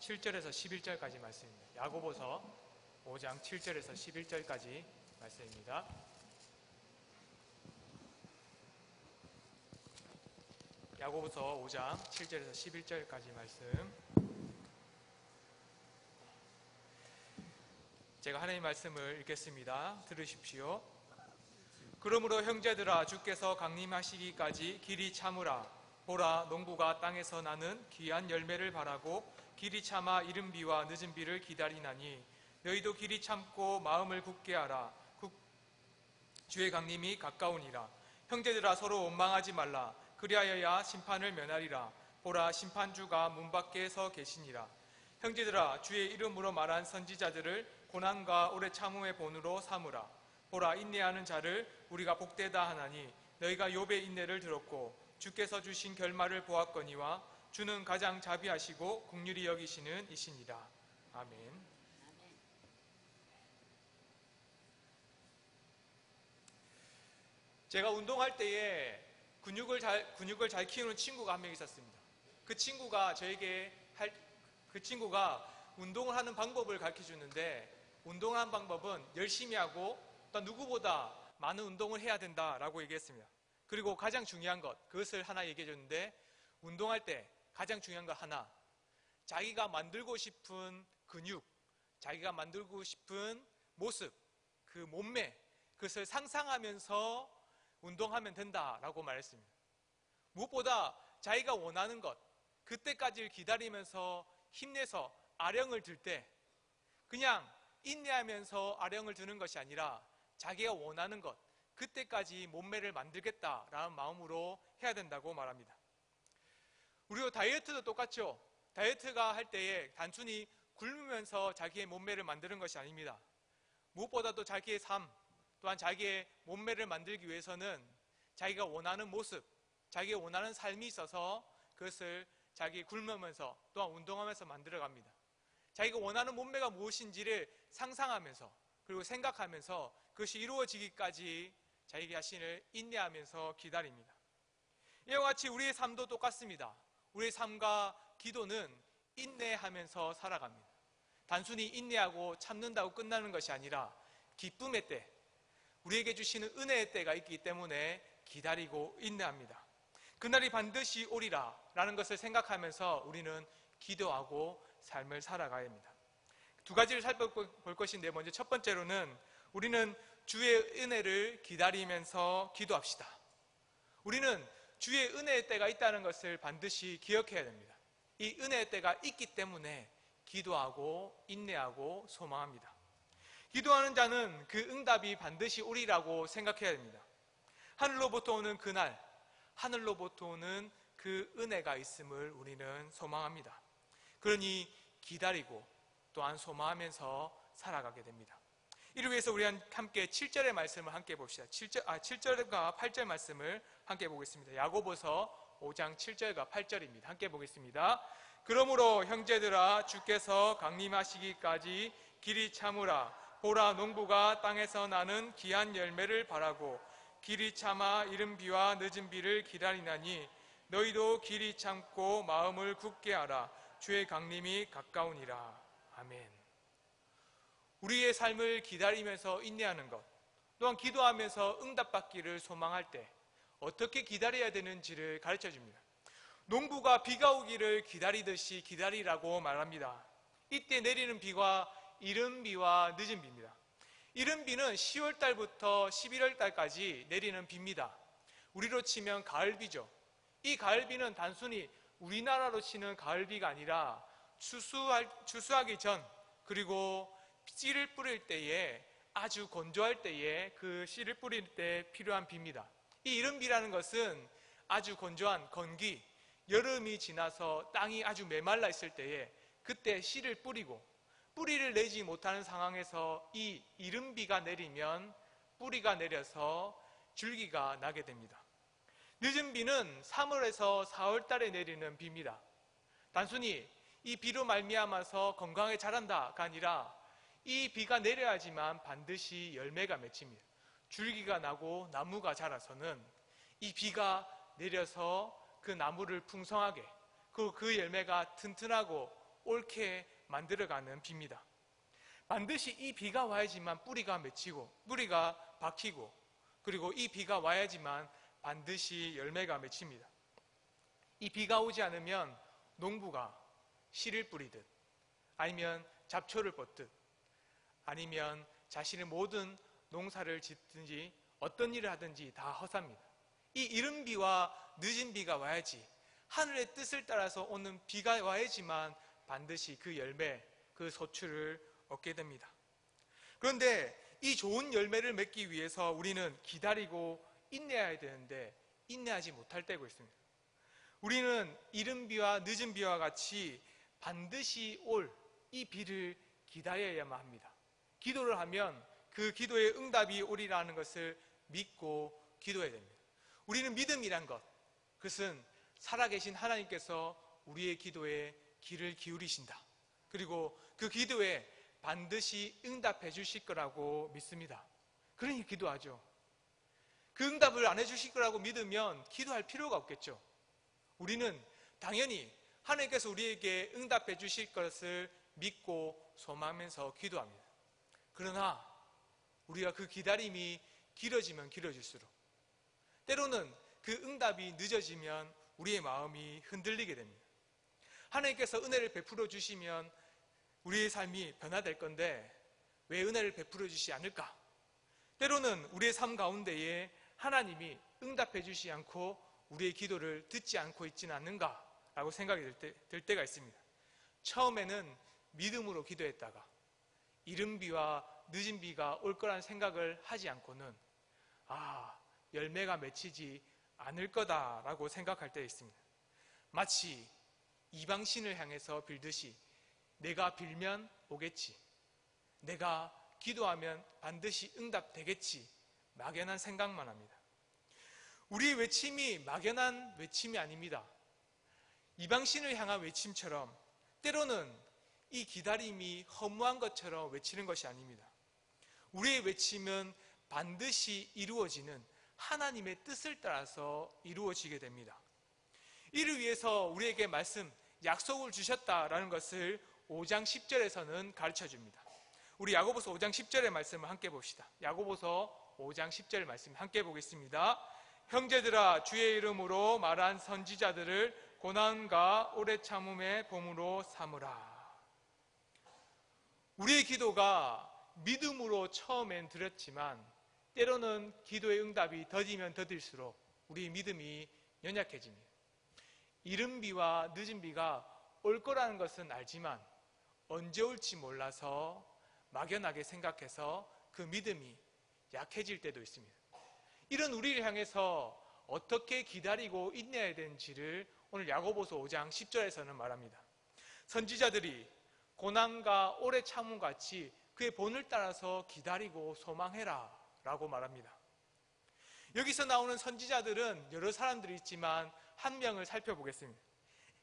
7절에서 11절까지 말씀입니다. 야고보서 5장 7절에서 11절까지 말씀입니다. 야고보서 5장 7절에서 11절까지 말씀. 제가 하나님의 말씀을 읽겠습니다. 들으십시오. 그러므로 형제들아, 주께서 강림하시기까지 길이 참으라. 보라, 농부가 땅에서 나는 귀한 열매를 바라고 길이 참아 이른 비와 늦은 비를 기다리나니 너희도 길이 참고 마음을 굳게 하라. 주의 강림이 가까우니라. 형제들아, 서로 원망하지 말라. 그리하여야 심판을 면하리라. 보라, 심판주가 문 밖에 서 계시니라. 형제들아, 주의 이름으로 말한 선지자들을 고난과 오래 참음의 본으로 삼으라. 보라, 인내하는 자를 우리가 복되다 하나니 너희가 욥의 인내를 들었고 주께서 주신 결말을 보았거니와 주는 가장 자비하시고 긍휼히 여기시는 이시니라. 아멘. 제가 운동할 때에 근육을 잘 키우는 친구가 한 명 있었습니다. 그 친구가 운동을 하는 방법을 가르쳐 주는데, 운동하는 방법은 열심히 하고 또 누구보다 많은 운동을 해야 된다라고 얘기했습니다. 그리고 가장 중요한 것, 그것을 하나 얘기해 줬는데, 운동할 때 가장 중요한 것 하나, 자기가 만들고 싶은 근육, 자기가 만들고 싶은 모습, 그 몸매, 그것을 상상하면서 운동하면 된다라고 말했습니다. 무엇보다 자기가 원하는 것, 그때까지를 기다리면서 힘내서 아령을 들 때 그냥 인내하면서 아령을 드는 것이 아니라 자기가 원하는 것, 그때까지 몸매를 만들겠다라는 마음으로 해야 된다고 말합니다. 우리도 다이어트도 똑같죠. 다이어트가 할 때에 단순히 굶으면서 자기의 몸매를 만드는 것이 아닙니다. 무엇보다도 자기의 삶, 또한 자기의 몸매를 만들기 위해서는 자기가 원하는 모습, 자기가 원하는 삶이 있어서 그것을 자기 굶으면서 또한 운동하면서 만들어갑니다. 자기가 원하는 몸매가 무엇인지를 상상하면서 그리고 생각하면서 그것이 이루어지기까지 자기 자신을 인내하면서 기다립니다. 이와 같이 우리의 삶도 똑같습니다. 우리의 삶과 기도는 인내하면서 살아갑니다. 단순히 인내하고 참는다고 끝나는 것이 아니라 기쁨의 때, 우리에게 주시는 은혜의 때가 있기 때문에 기다리고 인내합니다. 그날이 반드시 오리라 라는 것을 생각하면서 우리는 기도하고 삶을 살아가야 합니다. 두 가지를 살펴볼 것인데, 먼저 첫 번째로는 우리는 주의 은혜를 기다리면서 기도합시다. 우리는 주의 은혜의 때가 있다는 것을 반드시 기억해야 됩니다. 이 은혜의 때가 있기 때문에 기도하고 인내하고 소망합니다. 기도하는 자는 그 응답이 반드시 오리라고 생각해야 됩니다. 하늘로부터 오는 그날, 하늘로부터 오는 그 은혜가 있음을 우리는 소망합니다. 그러니 기다리고 또한 소망하면서 살아가게 됩니다. 이를 위해서 우리 함께 7절의 말씀을 함께 봅시다. 7절과 8절 말씀을 함께 보겠습니다. 야고보서 5장 7절과 8절입니다. 함께 보겠습니다. 그러므로 형제들아, 주께서 강림하시기까지 길이 참으라. 보라, 농부가 땅에서 나는 귀한 열매를 바라고 길이 참아 이른 비와 늦은 비를 기다리나니 너희도 길이 참고 마음을 굳게 하라. 주의 강림이 가까우니라. 아멘. 우리의 삶을 기다리면서 인내하는 것, 또한 기도하면서 응답받기를 소망할 때 어떻게 기다려야 되는지를 가르쳐 줍니다. 농부가 비가 오기를 기다리듯이 기다리라고 말합니다. 이때 내리는 비가 이른 비와 늦은 비입니다. 이른 비는 10월 달부터 11월 달까지 내리는 비입니다. 우리로 치면 가을비죠. 이 가을비는 단순히 우리나라로 치는 가을비가 아니라 추수하기 전, 그리고 씨를 뿌릴 때에, 아주 건조할 때에 그 씨를 뿌릴 때 필요한 비입니다. 이 이른 비라는 것은 아주 건조한 건기, 여름이 지나서 땅이 아주 메말라 있을 때에 그때 씨를 뿌리고 뿌리를 내지 못하는 상황에서 이 이른 비가 내리면 뿌리가 내려서 줄기가 나게 됩니다. 늦은 비는 3월에서 4월 달에 내리는 비입니다. 단순히 이 비로 말미암아서 건강하게 자란다가 아니라 이 비가 내려야지만 반드시 열매가 맺힙니다. 줄기가 나고 나무가 자라서는 이 비가 내려서 그 나무를 풍성하게, 그 열매가 튼튼하고 옳게 만들어가는 비입니다. 반드시 이 비가 와야지만 뿌리가 맺히고 뿌리가 박히고, 그리고 이 비가 와야지만 반드시 열매가 맺힙니다. 이 비가 오지 않으면 농부가 씨를 뿌리듯, 아니면 잡초를 뽑듯, 아니면 자신의 모든 농사를 짓든지 어떤 일을 하든지 다 허사입니다. 이 이른 비와 늦은 비가 와야지, 하늘의 뜻을 따라서 오는 비가 와야지만 반드시 그 열매, 그 소출을 얻게 됩니다. 그런데 이 좋은 열매를 맺기 위해서 우리는 기다리고 인내해야 되는데 인내하지 못할 때가 있습니다. 우리는 이른 비와 늦은 비와 같이 반드시 올 이 비를 기다려야만 합니다. 기도를 하면 그 기도의 응답이 오리라는 것을 믿고 기도해야 됩니다. 우리는 믿음이란 것, 그것은 살아계신 하나님께서 우리의 기도에 귀를 기울이신다. 그리고 그 기도에 반드시 응답해 주실 거라고 믿습니다. 그러니 기도하죠. 그 응답을 안 해주실 거라고 믿으면 기도할 필요가 없겠죠. 우리는 당연히 하나님께서 우리에게 응답해 주실 것을 믿고 소망하면서 기도합니다. 그러나 우리가 그 기다림이 길어지면 길어질수록, 때로는 그 응답이 늦어지면 우리의 마음이 흔들리게 됩니다. 하나님께서 은혜를 베풀어 주시면 우리의 삶이 변화될 건데 왜 은혜를 베풀어 주시지 않을까? 때로는 우리의 삶 가운데에 하나님이 응답해 주시지 않고 우리의 기도를 듣지 않고 있지는 않는가라고 생각이 들 때가 있습니다. 처음에는 믿음으로 기도했다가 이른 비와 늦은 비가 올 거라는 생각을 하지 않고는 열매가 맺히지 않을 거다라고 생각할 때 있습니다. 마치 이방신을 향해서 빌듯이 내가 빌면 오겠지, 내가 기도하면 반드시 응답되겠지, 막연한 생각만 합니다. 우리의 외침이 막연한 외침이 아닙니다. 이방신을 향한 외침처럼 때로는 이 기다림이 허무한 것처럼 외치는 것이 아닙니다. 우리의 외침은 반드시 이루어지는 하나님의 뜻을 따라서 이루어지게 됩니다. 이를 위해서 우리에게 말씀, 약속을 주셨다라는 것을 5장 10절에서는 가르쳐 줍니다. 우리 야고보서 5장 10절의 말씀을 함께 봅시다. 야고보서 5장 10절 말씀 함께 보겠습니다. 형제들아, 주의 이름으로 말한 선지자들을 고난과 오래 참음의 봄으로 삼으라. 우리의 기도가 믿음으로 처음엔 드렸지만 때로는 기도의 응답이 더디면 더딜수록 우리의 믿음이 연약해집니다. 이른 비와 늦은 비가 올 거라는 것은 알지만 언제 올지 몰라서 막연하게 생각해서 그 믿음이 약해질 때도 있습니다. 이런 우리를 향해서 어떻게 기다리고 인내해야 되는지를 오늘 야고보서 5장 10절에서는 말합니다. 선지자들이 고난과 오래 참음 같이 그의 본을 따라서 기다리고 소망해라 라고 말합니다. 여기서 나오는 선지자들은 여러 사람들이 있지만 한 명을 살펴보겠습니다.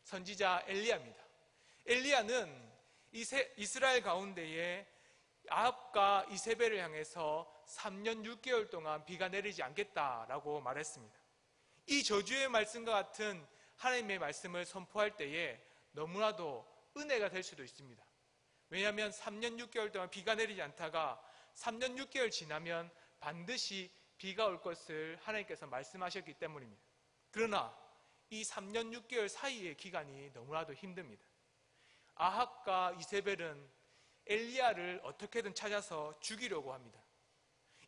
선지자 엘리야입니다. 엘리야는 이스라엘 가운데에 아합과 이세벨을 향해서 3년 6개월 동안 비가 내리지 않겠다라고 말했습니다. 이 저주의 말씀과 같은 하나님의 말씀을 선포할 때에 너무나도 은혜가 될 수도 있습니다. 왜냐하면 3년 6개월 동안 비가 내리지 않다가 3년 6개월 지나면 반드시 비가 올 것을 하나님께서 말씀하셨기 때문입니다. 그러나 이 3년 6개월 사이의 기간이 너무나도 힘듭니다. 아합과 이세벨은 엘리야를 어떻게든 찾아서 죽이려고 합니다.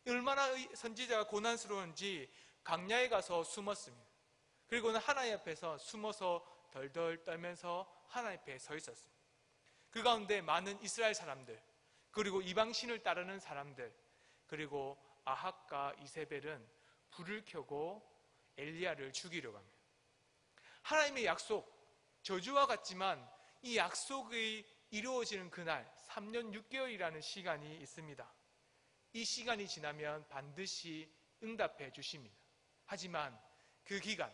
얼마나 선지자가 고난스러운지 강야에 가서 숨었습니다. 그리고는 하나님 앞에서 숨어서 덜덜 떨면서 하나님 앞에 서 있었습니다. 그 가운데 많은 이스라엘 사람들, 그리고 이방신을 따르는 사람들, 그리고 아합과 이세벨은 불을 켜고 엘리야를 죽이려고 합니다. 하나님의 약속, 저주와 같지만 이 약속이 이루어지는 그날 3년 6개월이라는 시간이 있습니다. 이 시간이 지나면 반드시 응답해 주십니다. 하지만 그 기간,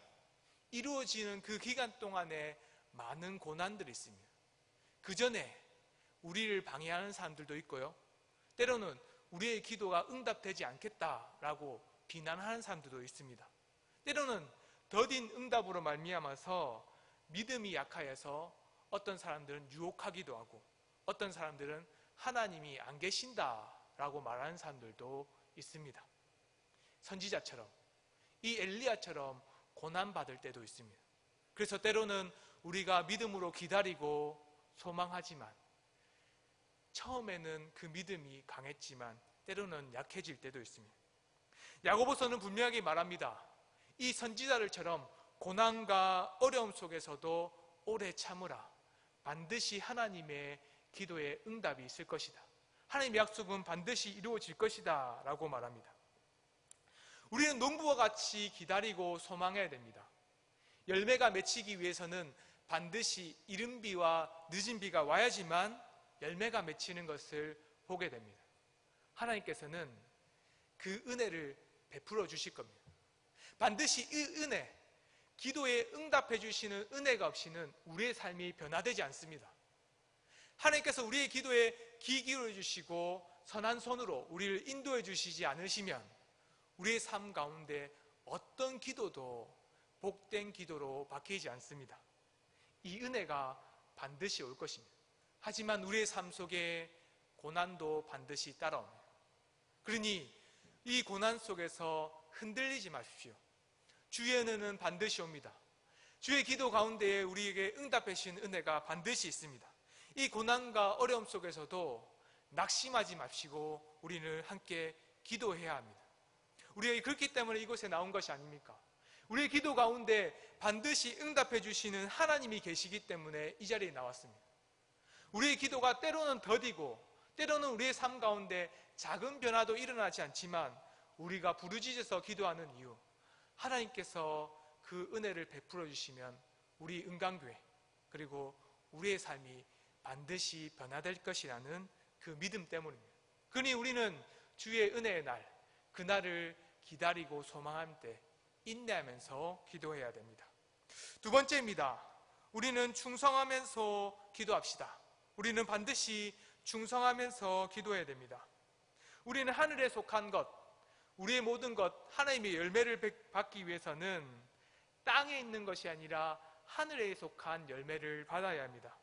이루어지는 그 기간 동안에 많은 고난들이 있습니다. 그 전에 우리를 방해하는 사람들도 있고요, 때로는 우리의 기도가 응답되지 않겠다라고 비난하는 사람들도 있습니다. 때로는 더딘 응답으로 말미암아서 믿음이 약하여서 어떤 사람들은 유혹하기도 하고 어떤 사람들은 하나님이 안 계신다라고 말하는 사람들도 있습니다. 선지자처럼 이 엘리야처럼 고난받을 때도 있습니다. 그래서 때로는 우리가 믿음으로 기다리고 소망하지만 처음에는 그 믿음이 강했지만 때로는 약해질 때도 있습니다. 야고보서는 분명하게 말합니다. 이 선지자들처럼 고난과 어려움 속에서도 오래 참으라. 반드시 하나님의 기도에 응답이 있을 것이다. 하나님의 약속은 반드시 이루어질 것이다 라고 말합니다. 우리는 농부와 같이 기다리고 소망해야 됩니다. 열매가 맺히기 위해서는 반드시 이른 비와 늦은 비가 와야지만 열매가 맺히는 것을 보게 됩니다. 하나님께서는 그 은혜를 베풀어 주실 겁니다. 반드시 이 은혜, 기도에 응답해 주시는 은혜가 없이는 우리의 삶이 변화되지 않습니다. 하나님께서 우리의 기도에 귀 기울여 주시고 선한 손으로 우리를 인도해 주시지 않으시면 우리의 삶 가운데 어떤 기도도 복된 기도로 바뀌지 않습니다. 이 은혜가 반드시 올 것입니다. 하지만 우리의 삶 속에 고난도 반드시 따라옵니다. 그러니 이 고난 속에서 흔들리지 마십시오. 주의 은혜는 반드시 옵니다. 주의 기도 가운데에 우리에게 응답해 주신 은혜가 반드시 있습니다. 이 고난과 어려움 속에서도 낙심하지 마시고 우리는 함께 기도해야 합니다. 우리가 그렇기 때문에 이곳에 나온 것이 아닙니까? 우리의 기도 가운데 반드시 응답해 주시는 하나님이 계시기 때문에 이 자리에 나왔습니다. 우리의 기도가 때로는 더디고 때로는 우리의 삶 가운데 작은 변화도 일어나지 않지만 우리가 부르짖어서 기도하는 이유, 하나님께서 그 은혜를 베풀어 주시면 우리 은강교회 그리고 우리의 삶이 반드시 변화될 것이라는 그 믿음 때문입니다. 그러니 우리는 주의 은혜의 날, 그날을 기다리고 소망할 때 인내하면서 기도해야 됩니다. 두 번째입니다. 우리는 충성하면서 기도합시다. 우리는 반드시 충성하면서 기도해야 됩니다. 우리는 하늘에 속한 것, 우리의 모든 것, 하나님의 열매를 받기 위해서는 땅에 있는 것이 아니라 하늘에 속한 열매를 받아야 합니다.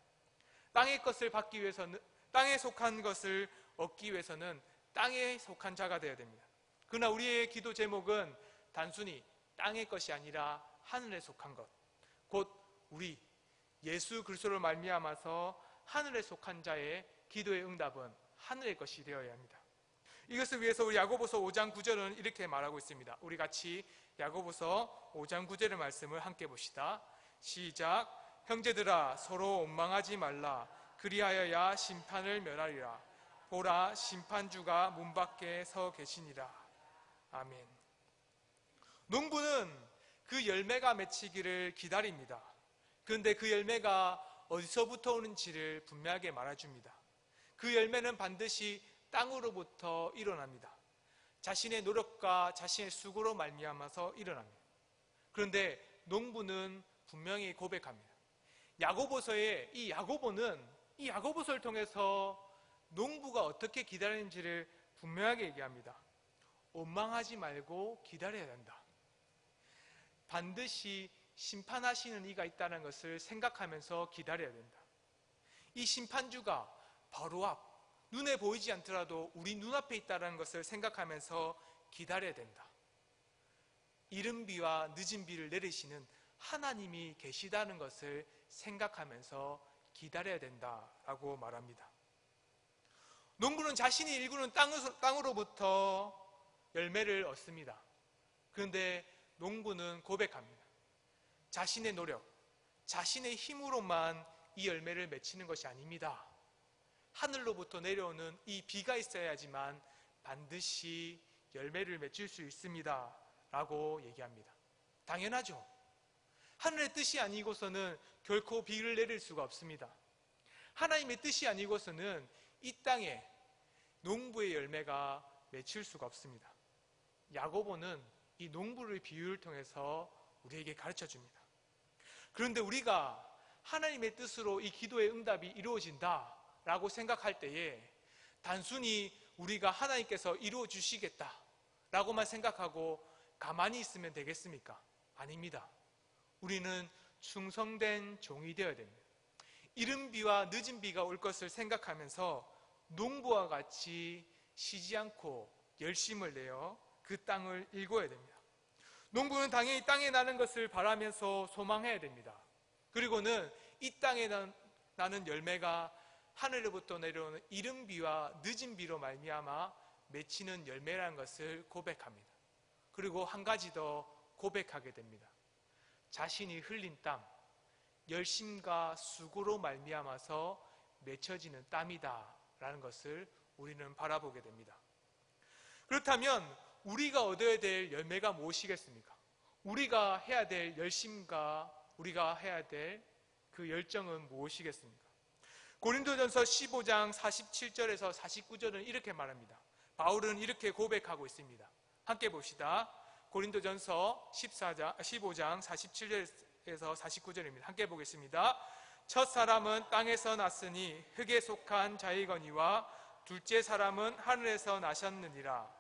땅의 것을 받기 위해서는, 땅에 속한 것을 얻기 위해서는 땅에 속한 자가 되어야 됩니다. 그러나 우리의 기도 제목은 단순히 땅의 것이 아니라 하늘에 속한 것, 곧 우리 예수 그리스도로 말미암아서 하늘에 속한 자의 기도의 응답은 하늘의 것이 되어야 합니다. 이것을 위해서 우리 야고보서 5장 9절은 이렇게 말하고 있습니다. 우리 같이 야고보서 5장 9절의 말씀을 함께 봅시다. 시작. 형제들아 서로 원망하지 말라. 그리하여야 심판을 면하리라. 보라 심판주가 문 밖에 서 계시니라. 아멘. 농부는 그 열매가 맺히기를 기다립니다. 그런데 그 열매가 어디서부터 오는지를 분명하게 말해줍니다. 그 열매는 반드시 땅으로부터 일어납니다. 자신의 노력과 자신의 수고로 말미암아서 일어납니다. 그런데 농부는 분명히 고백합니다. 야고보서의 이 야고보서를 통해서 농부가 어떻게 기다리는지를 분명하게 얘기합니다. 원망하지 말고 기다려야 된다. 반드시 심판하시는 이가 있다는 것을 생각하면서 기다려야 된다. 이 심판주가 바로 앞, 눈에 보이지 않더라도 우리 눈앞에 있다는 것을 생각하면서 기다려야 된다. 이른 비와 늦은 비를 내리시는 하나님이 계시다는 것을 생각하면서 기다려야 된다라고 말합니다. 농부는 자신이 일구는 땅으로부터 열매를 얻습니다. 그런데 농부는 고백합니다. 자신의 노력, 자신의 힘으로만 이 열매를 맺히는 것이 아닙니다. 하늘로부터 내려오는 이 비가 있어야지만 반드시 열매를 맺을 수 있습니다 라고 얘기합니다. 당연하죠. 하늘의 뜻이 아니고서는 결코 비를 내릴 수가 없습니다. 하나님의 뜻이 아니고서는 이 땅에 농부의 열매가 맺힐 수가 없습니다. 야고보는 이 농부의 비유를 통해서 우리에게 가르쳐 줍니다. 그런데 우리가 하나님의 뜻으로 이 기도의 응답이 이루어진다 라고 생각할 때에 단순히 우리가 하나님께서 이루어 주시겠다 라고만 생각하고 가만히 있으면 되겠습니까? 아닙니다. 우리는 충성된 종이 되어야 됩니다. 이른 비와 늦은 비가 올 것을 생각하면서 농부와 같이 쉬지 않고 열심을 내어 그 땅을 일궈야 됩니다. 농부는 당연히 땅에 나는 것을 바라면서 소망해야 됩니다. 그리고는 이 땅에 나는 열매가 하늘로부터 내려오는 이른 비와 늦은 비로 말미암아 맺히는 열매라는 것을 고백합니다. 그리고 한 가지 더 고백하게 됩니다. 자신이 흘린 땀, 열심과 수고로 말미암아서 맺혀지는 땀이다 라는 것을 우리는 바라보게 됩니다. 그렇다면 우리가 얻어야 될 열매가 무엇이겠습니까? 우리가 해야 될 열심과 우리가 해야 될 그 열정은 무엇이겠습니까? 고린도전서 15장 47절에서 49절은 이렇게 말합니다. 바울은 이렇게 고백하고 있습니다. 함께 봅시다. 고린도전서 15장 47절에서 49절입니다. 함께 보겠습니다. 첫 사람은 땅에서 났으니 흙에 속한 자이거니와 둘째 사람은 하늘에서 나셨느니라.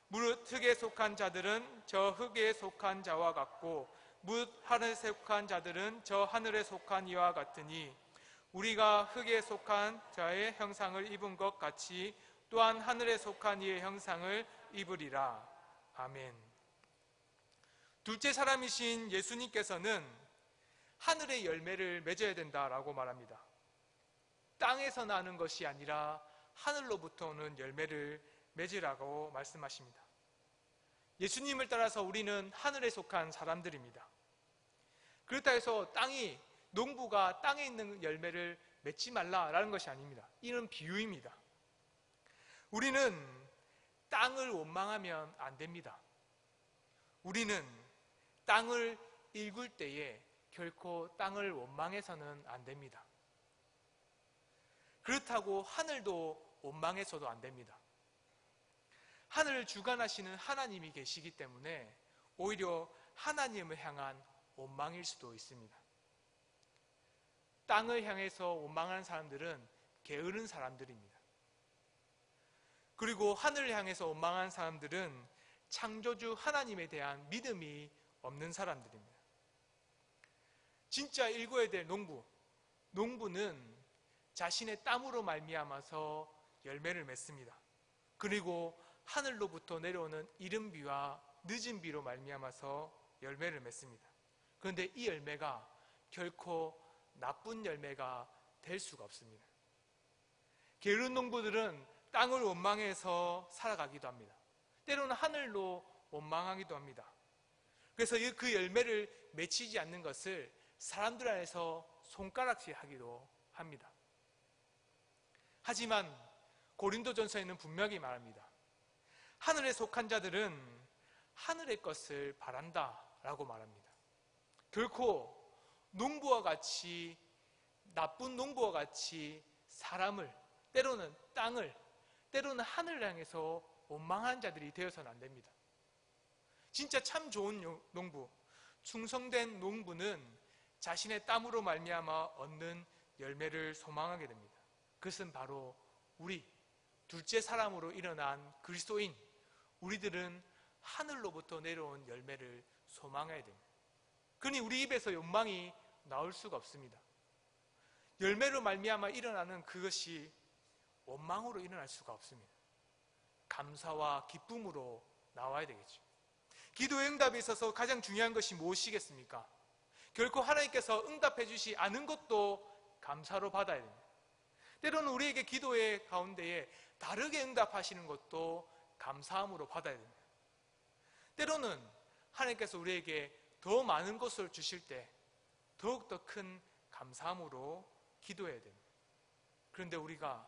무릇 흙에 속한 자들은 저 흙에 속한 자와 같고 무릇 하늘에 속한 자들은 저 하늘에 속한 이와 같으니 우리가 흙에 속한 자의 형상을 입은 것 같이 또한 하늘에 속한 이의 형상을 입으리라. 아멘. 둘째 사람이신 예수님께서는 하늘의 열매를 맺어야 된다라고 말합니다. 땅에서 나는 것이 아니라 하늘로부터 오는 열매를 맺으라고 말씀하십니다. 예수님을 따라서 우리는 하늘에 속한 사람들입니다. 그렇다 해서 농부가 땅에 있는 열매를 맺지 말라라는 것이 아닙니다. 이는 비유입니다. 우리는 땅을 원망하면 안 됩니다. 우리는 땅을 일굴 때에 결코 땅을 원망해서는 안 됩니다. 그렇다고 하늘도 원망해서도 안 됩니다. 하늘을 주관하시는 하나님이 계시기 때문에 오히려 하나님을 향한 원망일 수도 있습니다. 땅을 향해서 원망하는 사람들은 게으른 사람들입니다. 그리고 하늘을 향해서 원망하는 사람들은 창조주 하나님에 대한 믿음이 없는 사람들입니다. 진짜 일궈야 될 농부는 자신의 땀으로 말미암아서 열매를 맺습니다. 그리고 하늘로부터 내려오는 이른 비와 늦은 비로 말미암아서 열매를 맺습니다. 그런데 이 열매가 결코 나쁜 열매가 될 수가 없습니다. 게으른 농부들은 땅을 원망해서 살아가기도 합니다. 때로는 하늘로 원망하기도 합니다. 그래서 그 열매를 맺히지 않는 것을 사람들 안에서 손가락질 하기도 합니다. 하지만 고린도전서에는 분명히 말합니다. 하늘에 속한 자들은 하늘의 것을 바란다라고 말합니다. 결코 농부와 같이 나쁜 농부와 같이 사람을 때로는 땅을 때로는 하늘을 향해서 원망하는 자들이 되어서는 안 됩니다. 진짜 참 좋은 농부, 충성된 농부는 자신의 땀으로 말미암아 얻는 열매를 소망하게 됩니다. 그것은 바로 우리 둘째 사람으로 일어난 그리스도인 우리들은 하늘로부터 내려온 열매를 소망해야 됩니다. 그러니 우리 입에서 욕망이 나올 수가 없습니다. 열매로 말미암아 일어나는 그것이 원망으로 일어날 수가 없습니다. 감사와 기쁨으로 나와야 되겠죠. 기도의 응답에 있어서 가장 중요한 것이 무엇이겠습니까? 결코 하나님께서 응답해 주시 않은 것도 감사로 받아야 됩니다. 때로는 우리에게 기도의 가운데에 다르게 응답하시는 것도 감사함으로 받아야 됩니다. 때로는 하나님께서 우리에게 더 많은 것을 주실 때 더욱더 큰 감사함으로 기도해야 됩니다. 그런데 우리가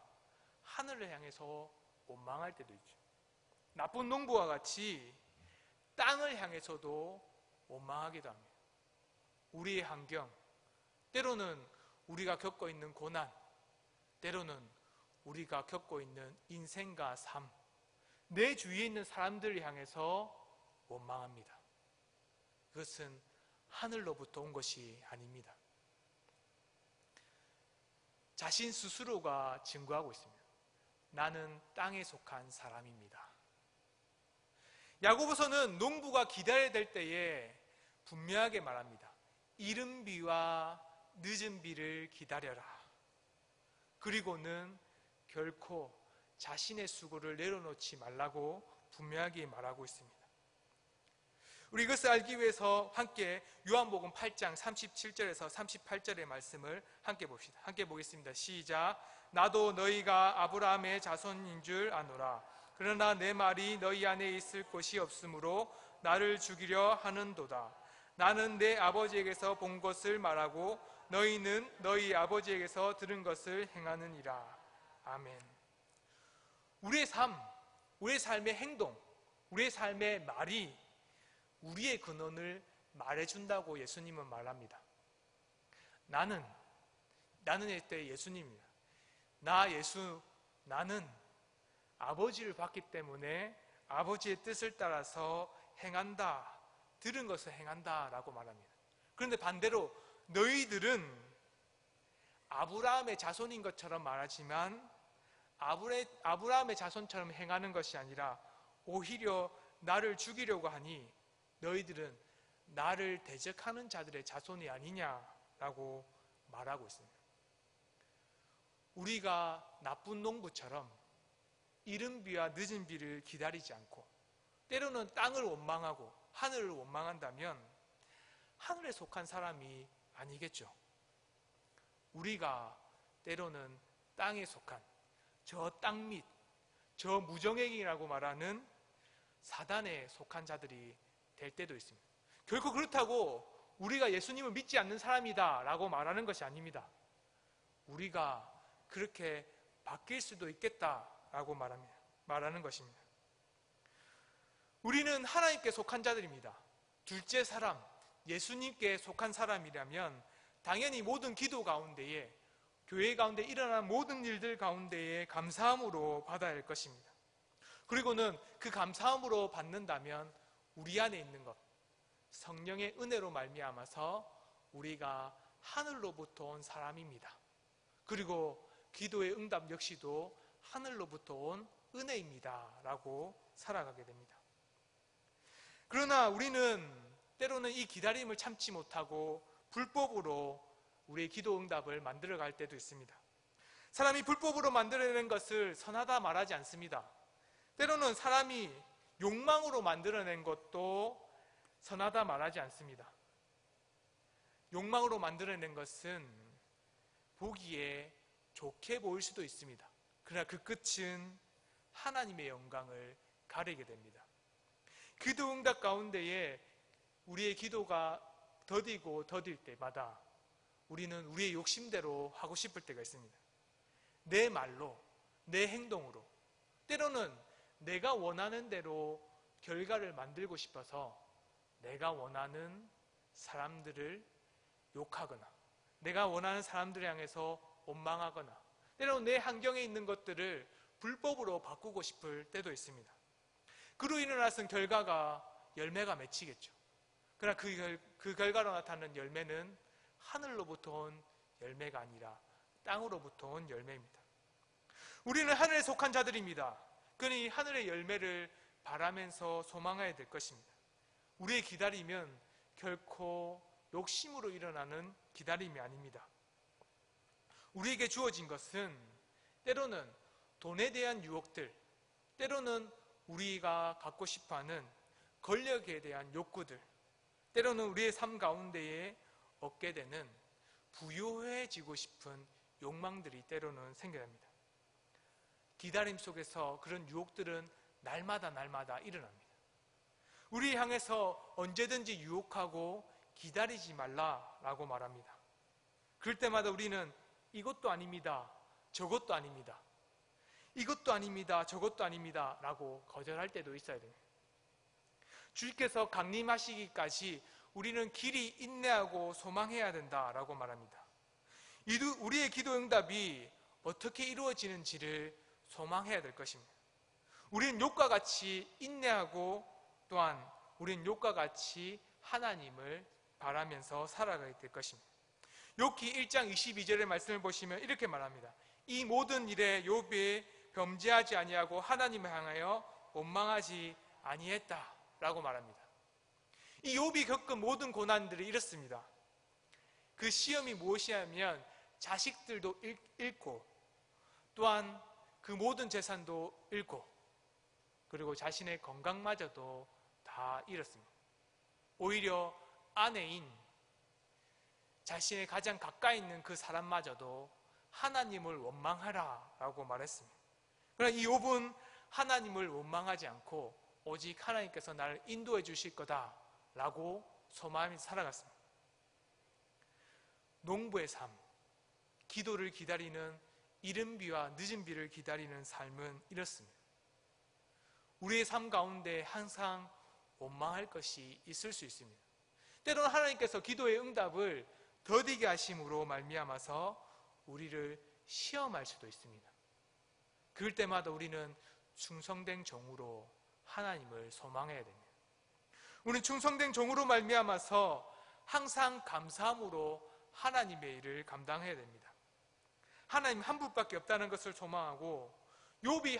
하늘을 향해서 원망할 때도 있죠. 나쁜 농부와 같이 땅을 향해서도 원망하기도 합니다. 우리의 환경, 때로는 우리가 겪고 있는 고난, 때로는 우리가 겪고 있는 인생과 삶, 내 주위에 있는 사람들을 향해서 원망합니다. 그것은 하늘로부터 온 것이 아닙니다. 자신 스스로가 증거하고 있습니다. 나는 땅에 속한 사람입니다. 야고보서는 농부가 기다려야 될 때에 분명하게 말합니다. 이른 비와 늦은 비를 기다려라. 그리고는 결코 자신의 수고를 내려놓지 말라고 분명하게 말하고 있습니다. 우리 이것을 알기 위해서 함께 요한복음 8장 37절에서 38절의 말씀을 함께 봅시다. 함께 보겠습니다. 시작. 나도 너희가 아브라함의 자손인 줄 아노라. 그러나 내 말이 너희 안에 있을 것이 없으므로 나를 죽이려 하는도다. 나는 내 아버지에게서 본 것을 말하고 너희는 너희 아버지에게서 들은 것을 행하느니라. 아멘. 우리의 삶, 우리의 삶의 행동, 우리의 삶의 말이 우리의 근원을 말해준다고 예수님은 말합니다. 나는 때 예수님입니다. 나는 아버지를 봤기 때문에 아버지의 뜻을 따라서 행한다, 들은 것을 행한다 라고 말합니다. 그런데 반대로 너희들은 아브라함의 자손인 것처럼 말하지만 아브라함의 자손처럼 행하는 것이 아니라 오히려 나를 죽이려고 하니 너희들은 나를 대적하는 자들의 자손이 아니냐라고 말하고 있습니다. 우리가 나쁜 농부처럼 이른 비와 늦은 비를 기다리지 않고 때로는 땅을 원망하고 하늘을 원망한다면 하늘에 속한 사람이 아니겠죠. 우리가 때로는 땅에 속한 저 땅 밑, 저 무정행이라고 말하는 사단에 속한 자들이 될 때도 있습니다. 결코 그렇다고 우리가 예수님을 믿지 않는 사람이다 라고 말하는 것이 아닙니다. 우리가 그렇게 바뀔 수도 있겠다라고 말하는 것입니다. 우리는 하나님께 속한 자들입니다. 둘째 사람, 예수님께 속한 사람이라면 당연히 모든 기도 가운데에, 교회 가운데 일어난 모든 일들 가운데에 감사함으로 받아야 할 것입니다. 그리고는 그 감사함으로 받는다면 우리 안에 있는 것, 성령의 은혜로 말미암아서 우리가 하늘로부터 온 사람입니다. 그리고 기도의 응답 역시도 하늘로부터 온 은혜입니다 라고 살아가게 됩니다. 그러나 우리는 때로는 이 기다림을 참지 못하고 불법으로 우리의 기도 응답을 만들어갈 때도 있습니다. 사람이 불법으로 만들어내는 것을 선하다 말하지 않습니다. 때로는 사람이 욕망으로 만들어낸 것도 선하다 말하지 않습니다. 욕망으로 만들어낸 것은 보기에 좋게 보일 수도 있습니다. 그러나 그 끝은 하나님의 영광을 가리게 됩니다. 기도 응답 가운데에 우리의 기도가 더디고 더딜 때마다 우리는 우리의 욕심대로 하고 싶을 때가 있습니다. 내 말로, 내 행동으로, 때로는 내가 원하는 대로 결과를 만들고 싶어서 내가 원하는 사람들을 욕하거나 내가 원하는 사람들을 향해서 원망하거나 때로는 내 환경에 있는 것들을 불법으로 바꾸고 싶을 때도 있습니다. 그로 일어나는 결과가 열매가 맺히겠죠. 그러나 그 결과로 나타나는 열매는 하늘로부터 온 열매가 아니라 땅으로부터 온 열매입니다. 우리는 하늘에 속한 자들입니다. 그러니 하늘의 열매를 바라면서 소망해야 될 것입니다. 우리의 기다림은 결코 욕심으로 일어나는 기다림이 아닙니다. 우리에게 주어진 것은 때로는 돈에 대한 유혹들, 때로는 우리가 갖고 싶어하는 권력에 대한 욕구들, 때로는 우리의 삶 가운데에 얻게 되는 부유해지고 싶은 욕망들이 때로는 생겨납니다. 기다림 속에서 그런 유혹들은 날마다 일어납니다. 우리 향해서 언제든지 유혹하고 기다리지 말라라고 말합니다. 그럴 때마다 우리는 이것도 아닙니다, 저것도 아닙니다, 이것도 아닙니다, 저것도 아닙니다 라고 거절할 때도 있어야 됩니다. 주님께서 강림하시기까지 우리는 길이 인내하고 소망해야 된다라고 말합니다. 우리의 기도 응답이 어떻게 이루어지는지를 소망해야 될 것입니다. 우리는 욥과 같이 인내하고 또한 우리는 욥과 같이 하나님을 바라면서 살아가야 될 것입니다. 욥기 1장 22절의 말씀을 보시면 이렇게 말합니다. 이 모든 일에 욥이 범죄하지 아니하고 하나님을 향하여 원망하지 아니했다 라고 말합니다. 이 욥이 겪은 모든 고난들이 이렇습니다. 그 시험이 무엇이냐면 자식들도 잃고 또한 그 모든 재산도 잃고 그리고 자신의 건강마저도 다 잃었습니다. 오히려 아내인 자신의 가장 가까이 있는 그 사람마저도 하나님을 원망하라 라고 말했습니다. 그러나 이 욥은 하나님을 원망하지 않고 오직 하나님께서 나를 인도해 주실 거다 라고 소망하며 살아갔습니다. 농부의 삶, 기도를 기다리는 이른 비와 늦은 비를 기다리는 삶은 이렇습니다. 우리의 삶 가운데 항상 원망할 것이 있을 수 있습니다. 때로는 하나님께서 기도의 응답을 더디게 하심으로 말미암아서 우리를 시험할 수도 있습니다. 그럴 때마다 우리는 충성된 종으로 하나님을 소망해야 됩니다. 우리는 충성된 종으로 말미암아서 항상 감사함으로 하나님의 일을 감당해야 됩니다. 하나님 한 분밖에 없다는 것을 소망하고 욥이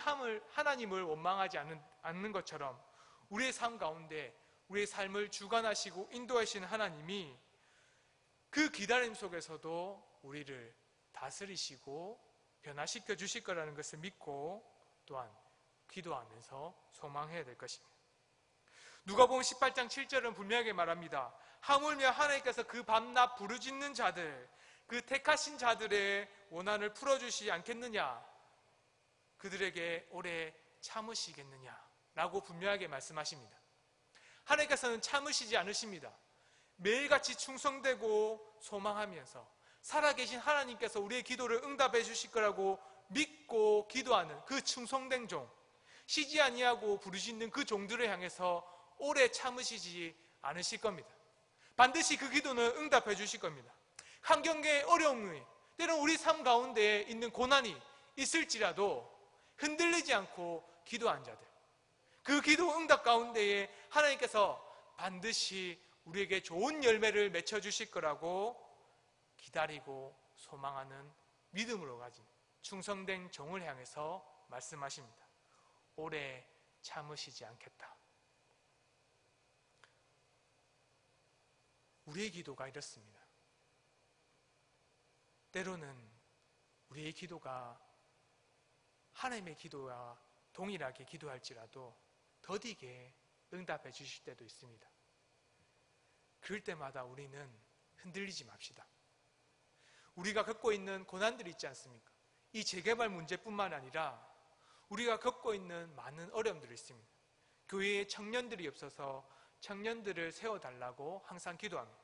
하나님을 원망하지 않는 것처럼 우리의 삶 가운데 우리의 삶을 주관하시고 인도하시는 하나님이 그 기다림 속에서도 우리를 다스리시고 변화시켜 주실 거라는 것을 믿고 또한 기도하면서 소망해야 될 것입니다. 누가복음 18장 7절은 분명하게 말합니다. 하물며 하나님께서 그 밤낮 부르짖는 자들, 그 택하신 자들의 원한을 풀어주시지 않겠느냐, 그들에게 오래 참으시겠느냐 라고 분명하게 말씀하십니다. 하나님께서는 참으시지 않으십니다. 매일같이 충성되고 소망하면서 살아계신 하나님께서 우리의 기도를 응답해 주실 거라고 믿고 기도하는 그 충성된 종, 쉬지 아니하고 부르짖는 그 종들을 향해서 오래 참으시지 않으실 겁니다. 반드시 그 기도는 응답해 주실 겁니다. 환경의 어려움이, 때로는 우리 삶 가운데 있는 고난이 있을지라도 흔들리지 않고 기도한 자들, 그 기도 응답 가운데에 하나님께서 반드시 우리에게 좋은 열매를 맺혀주실 거라고 기다리고 소망하는 믿음으로 가진 충성된 종을 향해서 말씀하십니다. 오래 참으시지 않겠다. 우리의 기도가 이렇습니다. 때로는 우리의 기도가 하나님의 기도와 동일하게 기도할지라도 더디게 응답해 주실 때도 있습니다. 그럴 때마다 우리는 흔들리지 맙시다. 우리가 겪고 있는 고난들이 있지 않습니까? 이 재개발 문제뿐만 아니라 우리가 겪고 있는 많은 어려움들이 있습니다. 교회에 청년들이 없어서 청년들을 세워달라고 항상 기도합니다.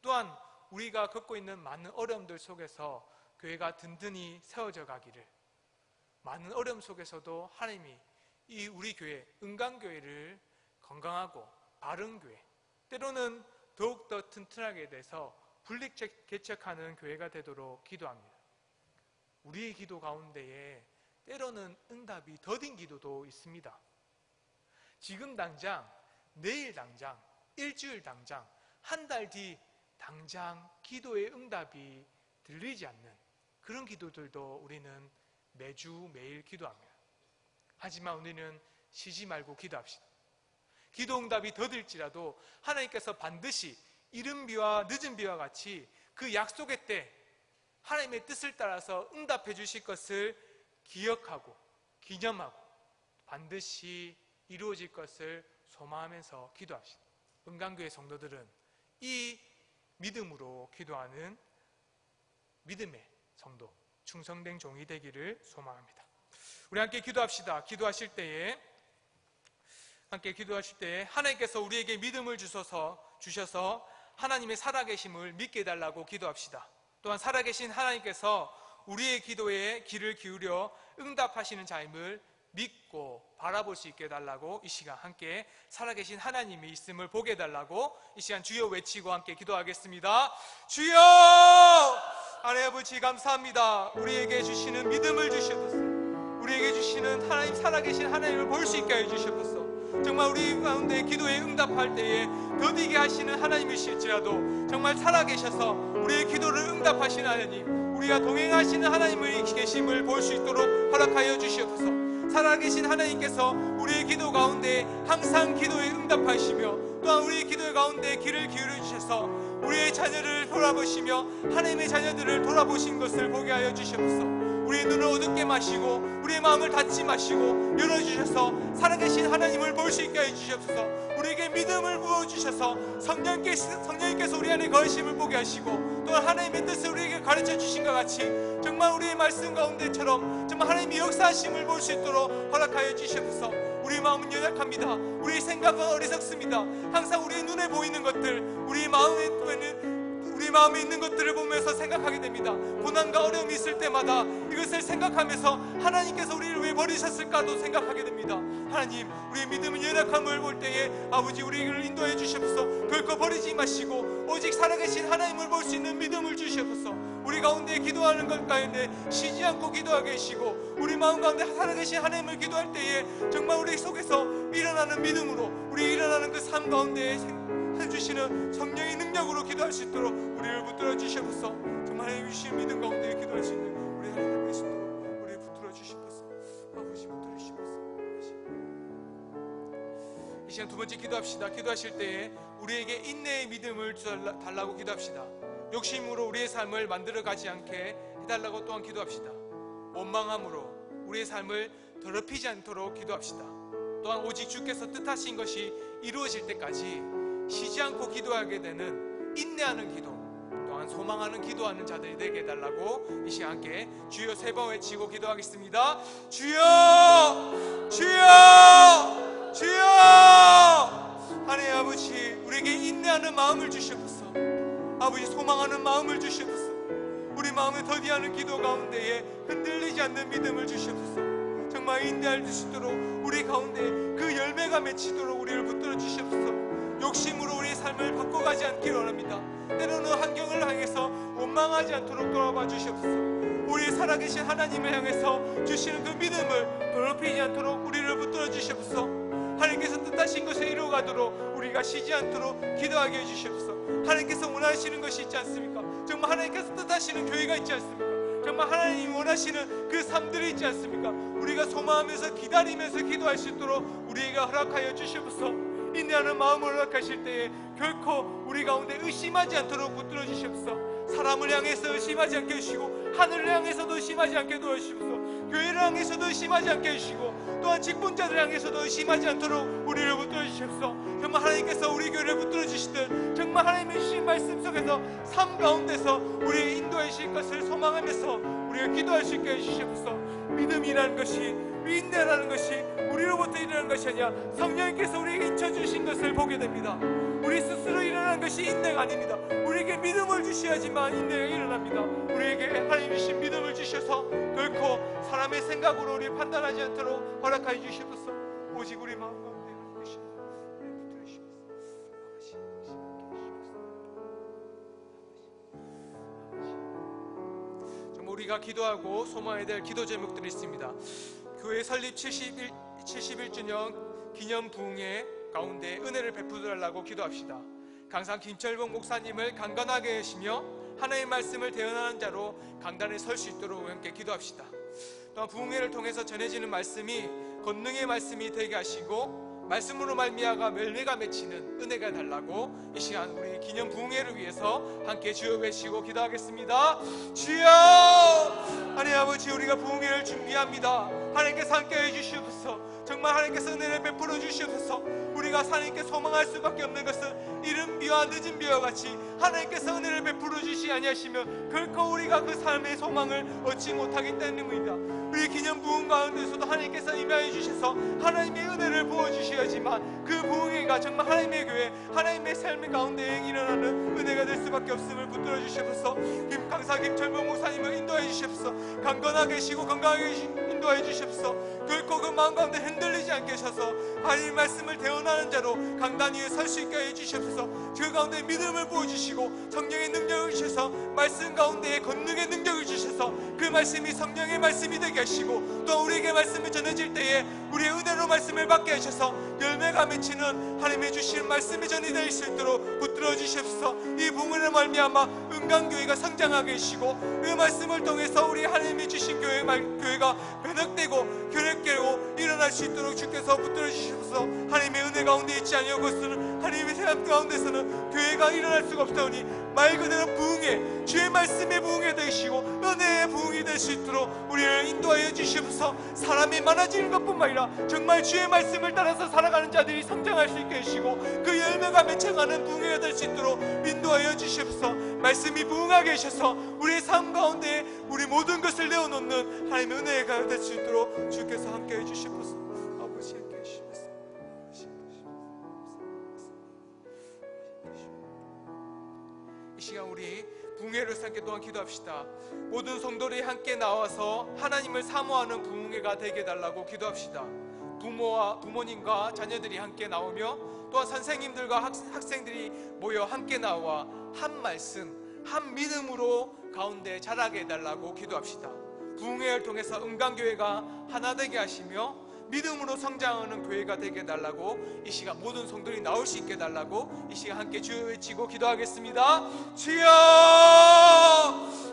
또한 우리가 겪고 있는 많은 어려움들 속에서 교회가 든든히 세워져 가기를, 많은 어려움 속에서도 하나님이 이 우리 교회, 은강교회를 건강하고 바른 교회, 때로는 더욱더 튼튼하게 돼서 분리개척하는 교회가 되도록 기도합니다. 우리의 기도 가운데에 때로는 응답이 더딘 기도도 있습니다. 지금 당장, 내일 당장, 일주일 당장, 한 달 뒤 당장 기도의 응답이 들리지 않는 그런 기도들도 우리는 매주 매일 기도합니다. 하지만 우리는 쉬지 말고 기도합시다. 기도 응답이 더딜지라도 하나님께서 반드시 이른 비와 늦은 비와 같이 그 약속의 때 하나님의 뜻을 따라서 응답해 주실 것을 기억하고 기념하고 반드시 이루어질 것을 소망하면서 기도합시다. 은강교회 성도들은 이 믿음으로 기도하는 믿음의 성도, 충성된 종이 되기를 소망합니다. 우리 함께 기도합시다. 함께 기도하실 때에 하나님께서 우리에게 믿음을 주셔서 하나님의 살아계심을 믿게 해달라고 기도합시다. 또한 살아계신 하나님께서 우리의 기도에 귀를 기울여 응답하시는 자임을 믿고 바라볼 수 있게 해달라고 이 시간 함께 살아계신 하나님이 있음을 보게 해달라고 이 시간 주여 외치고 함께 기도하겠습니다. 주여! 하나님 아버지 감사합니다. 우리에게 주시는 믿음을 주셔서 우리에게 주시는 하나님, 살아계신 하나님을 볼 수 있게 해주셔서 정말 우리 가운데 기도에 응답할 때에 더디게 하시는 하나님이실지라도 정말 살아계셔서 우리의 기도를 응답하시는 하나님, 우리가 동행하시는 하나님의 계심을 볼 수 있도록 허락하여 주시옵소서. 살아계신 하나님께서 우리의 기도 가운데 항상 기도에 응답하시며 또한 우리의 기도 가운데 귀를 기울여 주셔서 우리의 자녀를 돌아보시며 하나님의 자녀들을 돌아보신 것을 보게 하여 주시옵소서. 우리의 눈을 어둡게 마시고 우리의 마음을 닫지 마시고 열어주셔서 살아계신 하나님을 볼 수 있게 해주시옵소서. 우리에게 믿음을 부어주셔서 성령님께서 우리 안에 거하심을 보게 하시고 또한 하나님의 뜻을 우리에게 가르쳐 주신 것 같이 정말 우리의 말씀 가운데처럼 정말 하나님의 역사하심을 볼 수 있도록 허락하여 주시옵소서. 우리의 마음은 연약합니다. 우리의 생각은 어리석습니다. 항상 우리의 눈에 보이는 것들, 우리의 마음에 있는 것들을 보면서 생각하게 됩니다. 고난과 어려움이 있을 때마다 이것을 생각하면서 하나님께서 우리를 왜 버리셨을까도 생각하게 됩니다. 하나님, 우리의 믿음은 연약함을 볼 때에 아버지 우리를 인도해 주시옵소서. 결코 버리지 마시고 오직 살아계신 하나님을 볼 수 있는 믿음을 주시옵소서. 우리 가운데 기도하는 것 가운데 쉬지 않고 기도하게 하시고 우리 마음 가운데 살아계신 하나님을 기도할 때에 정말 우리 속에서 일어나는 믿음으로 우리 일어나는 그 삶 가운데 해주시는 성령의 능력으로 기도할 수 있도록 우리를 붙들어 주시옵소서. 정말 하나님 주신 믿음 가운데 기도할 수 있는 우리 하나님 될 수 있도록 우리를 붙들어 주시옵소서. 아버지 붙들어 주시옵소서. 이 시간 두 번째 기도합시다. 기도하실 때에 우리에게 인내의 믿음을 달라고 기도합시다. 욕심으로 우리의 삶을 만들어가지 않게 해달라고 또한 기도합시다. 원망함으로 우리의 삶을 더럽히지 않도록 기도합시다. 또한 오직 주께서 뜻하신 것이 이루어질 때까지 쉬지 않고 기도하게 되는 인내하는 기도, 또한 소망하는 기도하는 자들이 되게 해달라고 이 시간 함께 주여 세 번 외치고 기도하겠습니다. 주여, 주여, 주여. 하나님 아버지, 우리에게 인내하는 마음을 주시옵소서. 아버지, 소망하는 마음을 주시옵소서. 우리 마음을 더디하는 기도 가운데에 흔들리지 않는 믿음을 주시옵소서. 정말 인내할 수 있도록 우리 가운데 그 열매가 맺히도록 우리를 붙들어 주시옵소서. 욕심으로 우리의 삶을 바꿔가지 않기를 원합니다. 때로는 환경을 향해서 원망하지 않도록 돌아봐 주시옵소서. 우리 살아계신 하나님을 향해서 주시는 그 믿음을 더럽히지 않도록 우리를 붙들어 주시옵소서. 하나님께서 뜻하신 것을 이루어가도록 우리가 쉬지 않도록 기도하게 해주시옵소서. 하나님께서 원하시는 것이 있지 않습니까? 정말 하나님께서 뜻하시는 교회가 있지 않습니까? 정말 하나님이 원하시는 그 삶들이 있지 않습니까? 우리가 소망하면서 기다리면서 기도할 수 있도록 우리에게 허락하여 주시옵소서. 인내하는 마음을 허락하실 때에 결코 우리 가운데 의심하지 않도록 붙들어 주시옵소서. 사람을 향해서 의심하지 않게 해주시고 하늘을 향해서도 의심하지 않게 도와주시옵소서. 교회를 향해서도 의심하지 않게 해주시고 또한 직분자들 향해서도 의심하지 않도록 우리를 붙들어 주시옵소서. 정말 하나님께서 우리 교회를 붙들어 주시듯 정말 하나님의 주신 말씀 속에서 삶 가운데서 우리의 인도해 주실 것을 소망하면서 우리가 기도할 수 있게 해주시옵소서. 믿음이라는 것이, 인내라는 것이 우리로부터 일어나는 것이 아니라 성령님께서 우리에게 인쳐주신 것을 보게 됩니다. 우리 스스로 일어나는 것이 인내가 아닙니다. 우리에게 믿음을 주셔야지만 인내가 일어납니다. 우리에게 하나님 주신 믿음을 주셔서 결코 사람의 생각으로 우리 판단하지 않도록 허락하여 주시옵소서. 오직 우리 마음 가운데 하나님 계시옵소서. 정말 우리가 기도하고 소망해야 될 기도 제목들이 있습니다. 교회 설립 71주년 기념 부흥회 가운데 은혜를 베풀어달라고 기도합시다. 강산 김철봉 목사님을 강건하게 하시며 하나님의 말씀을 대언하는 자로 강단에 설 수 있도록 함께 기도합시다. 또한 부흥회를 통해서 전해지는 말씀이 권능의 말씀이 되게 하시고 말씀으로 말미암아 열매가 맺히는 은혜가 달라고 이 시간 우리 기념 부흥회를 위해서 함께 주여 외치고 기도하겠습니다. 주여! 하나님 아버지, 우리가 부흥회를 준비합니다. 하나님께서 함께 해주시옵소서. 정말 하나님께서 은혜를 베풀어 주시옵소서. 우리가 하나님께 소망할 수밖에 없는 것은 이른 비와 늦은 비와 같이 하나님께서 은혜를 베풀어 주시 아니하시면 결코 우리가 그 삶의 소망을 얻지 못하기 때문입니다. 우리 기념 부흥 가운데서도 하나님께서 임하여 주셔서 하나님의 은혜를 부어주셔야지만 그 부흥회가 정말 하나님의 교회, 하나님의 삶의 가운데 일어나는 은혜가 될 수밖에 없음을 붙들어 주시옵소서. 김강사 김철봉 목사님을 인도해 주시옵소서. 강건하게 계시고 건강하게 인도해 주시옵소서. 결코 그 마음 가운데 흔들리지 않게 하셔서 하나님의 말씀을 대언하는 자로 강단 위에 설 수 있게 해주시옵소서. 그 가운데 믿음을 부어주시고 성령의 능력을 주셔서 말씀 가운데 권능의 능력을 주셔서 그 말씀이 성령의 말씀이 되게 하시고 또 우리에게 말씀이 전해질 때에 우리의 은혜로 말씀을 받게 하셔서 열매가 맺히는 하나님의 주시는 말씀이 전해질 수 있도록 붙들어 주시옵소서. 이 부흥으로 말미암아 은강교회가 성장하게 하시고 그 말씀을 통해서 우리 하나님이 주신 교회가 변혁되고 교력되고 일어날 수 있도록 주께서 붙들어 주시옵소서. 하나님의 은혜 가운데 있지 아니하고서는 하나님의 삶 가운데서는 교회가 일어날 수가 없사오니 말 그대로 부흥회, 주의 말씀의 부흥회 되시고 은혜의 부흥이 될 수 있도록 우리를 인도하여 주시옵소서. 사람이 많아지는 것뿐만 아니라 정말 주의 말씀을 따라서 살아가는 자들이 성장할 수 있게 해주시고 그 열매가 맺혀가는 부흥회가 될 수 있도록 인도하여 주시옵소서. 말씀이 부흥하게 하셔서 우리의 삶 가운데 우리 모든 것을 내어놓는 하나님의 은혜가 될 수 있도록 주께서 함께해 주시옵소서. 아버지 함께해 주시옵소서. 이 시간 우리 부흥회를 함께 또한 기도합시다. 모든 성도들이 함께 나와서 하나님을 사모하는 부흥회가 되게 해달라고 기도합시다. 부모님과 자녀들이 함께 나오며 또한 선생님들과 학생들이 모여 함께 나와 한 말씀, 한 믿음으로 가운데 자라게 해달라고 기도합시다. 부흥회를 통해서 은강교회가 하나 되게 하시며 믿음으로 성장하는 교회가 되게 해달라고 이 시간 모든 성도들이 나올 수 있게 해달라고 이 시간 함께 주여 외치고 기도하겠습니다. 주여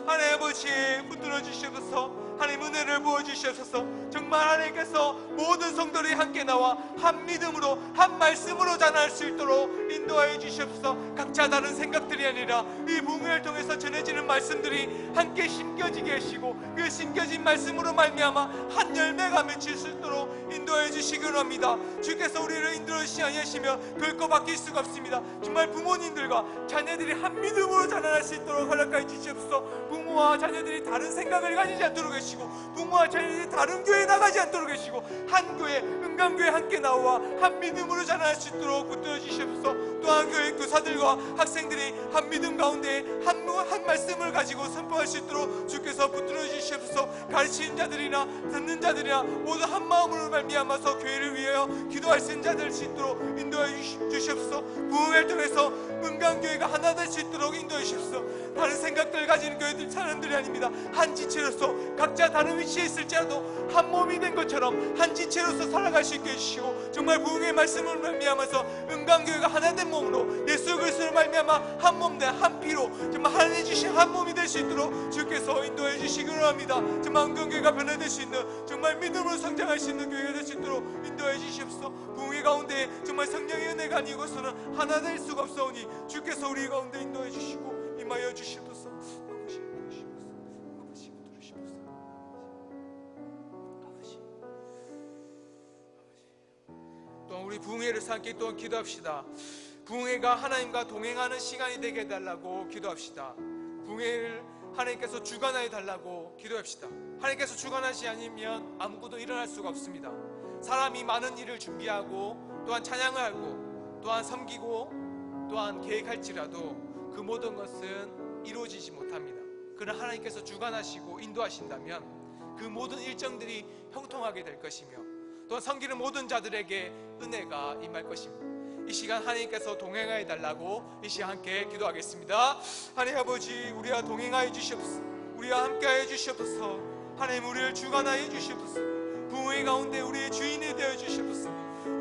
하나님 아버지 붙들어 주시옵소서. 하나님 은혜를 부어주시옵소서. 정말 하나님께서 모든 성도들이 함께 나와 한 믿음으로 한 말씀으로 자라날 수 있도록 인도하여 주시옵소서. 각자 다른 생각들이 아니라 이 부흥회를 통해서 전해지는 말씀들이 함께 심겨지게 하시고 그 심겨진 말씀으로 말미암아 한 열매가 맺힐 수 있도록 인도해 주시기로 합니다. 주께서 우리를 인도해 주시 아니하시면 결코 바뀔 수가 없습니다. 정말 부모님들과 자녀들이 한 믿음으로 자라날 수 있도록 허락하여 주시옵소서. 부모와 자녀들이 다른 생각을 가지지 않도록 하시고 부모와 자녀들이 다른 교회에 나가지 않도록 하시고 한 교회, 은강교회 함께 나와 한 믿음으로 자라날 수 있도록 붙들어 주시옵소서. 또한 교회 교사들과 학생들이 한 믿음 가운데 한 말씀을 가지고 선포할 수 있도록 주께서 붙들어 주시옵소서. 가르치는 자들이나 듣는 자들이나 모두 한 마음으로 말미암아서 교회를 위하여 기도할 수 있는 자들 수 있도록 인도해 주시옵소서. 부흥회를 통해서 은강교회가 하나 될 수 있도록 인도해 주시옵소서. 다른 생각들 가지는 교회들 사람들이 아닙니다. 한 지체로서 각자 다른 위치에 있을지라도 한 몸이 된 것처럼 한 지체로서 살아갈 수 있게 해주시고 정말 부흥의 말씀을 말미암아서 은강교회가 하나된 몸으로 예수 그리스도를 말미암아 한 몸된 한 피로 정말 하나님 주신 한 몸이 될 수 있도록 주께서 인도해 주시기로 합니다. 정말 은강교회가 변화될 수 있는 정말 믿음으로 성장할 수 있는 교회가 될 수 있도록 인도해 주시옵소서. 부흥의 가운데 정말 성령의 은혜가 아니고서는 하나 될 수가 없사오니 주께서 우리 가운데 인도해 주시고 임하여 주시옵소서. 또한 우리 부흥회를 함께 또한 기도합시다. 부흥회가 하나님과 동행하는 시간이 되게 해달라고 기도합시다. 부흥회를 하나님께서 주관하여 달라고 기도합시다. 하나님께서 주관하시 아니면 아무것도 일어날 수가 없습니다. 사람이 많은 일을 준비하고 또한 찬양을 하고 또한 섬기고 또한 계획할지라도 그 모든 것은 이루어지지 못합니다. 그러나 하나님께서 주관하시고 인도하신다면 그 모든 일정들이 형통하게 될 것이며 또한 섬기는 모든 자들에게 은혜가 임할 것입니다. 이 시간 하나님께서 동행하여 달라고 이 시간 함께 기도하겠습니다. 하나님 아버지 우리와 동행하여 주시옵소서. 우리와 함께하여 주시옵소서. 하나님 우리를 주관하여 주시옵소서. 부흥회 가운데 우리의 주인이 되어 주시옵소서.